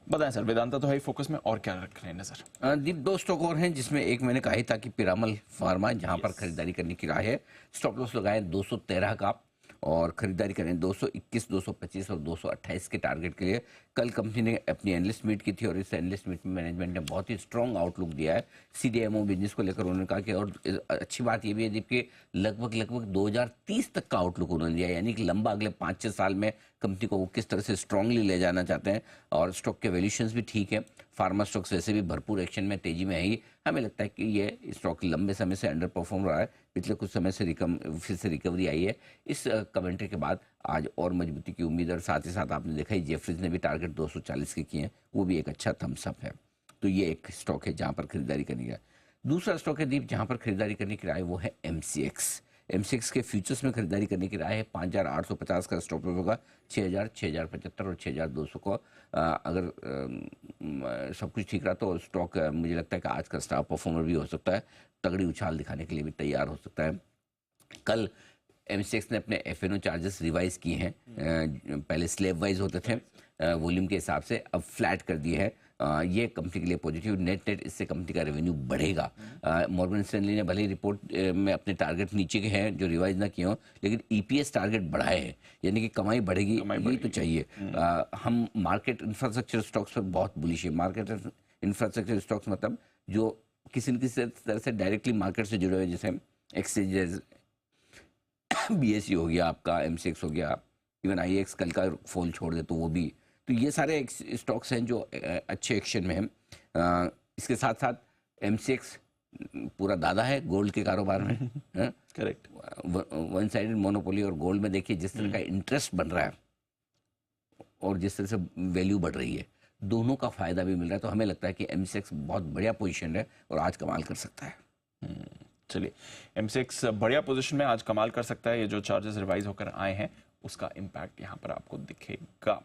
बताएं सर, वेदांता तो है फोकस में, और क्या रख रहे हैं नजर? दीप, दो स्टॉक और हैं जिसमें एक मैंने कहा ही था कि पिरामल फार्मा, जहां पर Yes. खरीदारी करने की राय है। स्टॉप लॉस लगाए 213 का और खरीदारी करें 221, 225 और 228 के टारगेट के लिए। कल कंपनी ने अपनी एनालिस्ट मीट की थी और इस एनालिस्ट मीट में मैनेजमेंट ने बहुत ही स्ट्रॉन्ग आउटलुक दिया है सीडीएमओ बिजनेस को लेकर। उन्होंने कहा कि, और अच्छी बात ये भी है दीप कि लगभग 2030 तक का आउटलुक उन्होंने दिया है, यानी कि लंबा अगले 5-6 साल में कंपनी को वो किस तरह से स्ट्रांगली ले जाना चाहते हैं। और स्टॉक के वैल्यूएशंस भी ठीक है। फार्मा स्टॉक्स वैसे भी भरपूर एक्शन में, तेजी में है ही। हमें लगता है कि ये स्टॉक लंबे समय से अंडर परफॉर्म रहा है, पिछले कुछ समय से फिर से रिकवरी आई है। इस कमेंट्री के बाद आज और मजबूती की उम्मीद, और साथ ही साथ आपने देखा ही जेफरीज ने भी टारगेट 240 के किए हैं, वो भी एक अच्छा थम्स अप है। तो ये एक स्टॉक है जहाँ पर खरीदारी करनी है। दूसरा स्टॉक है दीप जहाँ पर खरीदारी करने की राय वो है एमसीएक्स। एमसीएक्स के फ्यूचर्स में खरीदारी करने की राय है। 5850 का स्टॉप लॉस होगा, 6000, 6075 और 6200 को। अगर सब कुछ ठीक रहा तो स्टॉक मुझे लगता है कि आज का स्टार परफॉर्मर भी हो सकता है, तगड़ी उछाल दिखाने के लिए भी तैयार हो सकता है। कल एमसीएक्स ने अपने एफएनओ चार्जेस रिवाइज किए हैं। पहले स्लैब वाइज होते थे वॉल्यूम के हिसाब से, अब फ्लैट कर दिए हैं। ये कंपनी के लिए पॉजिटिव, नेट इससे कंपनी का रेवेन्यू बढ़ेगा। मॉर्गन स्टैनली ने भले ही रिपोर्ट में अपने टारगेट नीचे के हैं जो रिवाइज ना किए हों, लेकिन ईपीएस टारगेट बढ़ाए हैं, यानी कि कमाई बढ़ेगी, यही तो चाहिए। हम मार्केट इंफ्रास्ट्रक्चर स्टॉक्स पर बहुत बुलिश है। मार्केट इंफ्रास्ट्रक्चर स्टॉक्स मतलब जो किसी न किसी तरह से डायरेक्टली मार्केट से जुड़े हुए, जैसे एक्सचेंजेस, बीएसई हो गया आपका, एमसीएक्स हो गया, इवन आईएक्स कल का फॉल छोड़ दे तो वो भी। तो ये सारे स्टॉक्स हैं जो अच्छे एक्शन में हैं। इसके साथ साथ एमसीएक्स पूरा दादा है गोल्ड के कारोबार में। करेक्ट। वन साइडेड मोनोपोली, और गोल्ड में देखिए जिस तरह का इंटरेस्ट बन रहा है और जिस तरह से वैल्यू बढ़ रही है, दोनों का फायदा भी मिल रहा है। तो हमें लगता है कि एमसीएक्स बहुत बढ़िया पोजीशन है और आज कमाल कर सकता है। चलिए, एमसीएक्स बढ़िया पोजीशन में आज कमाल कर सकता है। ये जो चार्जेस रिवाइज होकर आए हैं उसका इम्पैक्ट यहाँ पर आपको दिखेगा।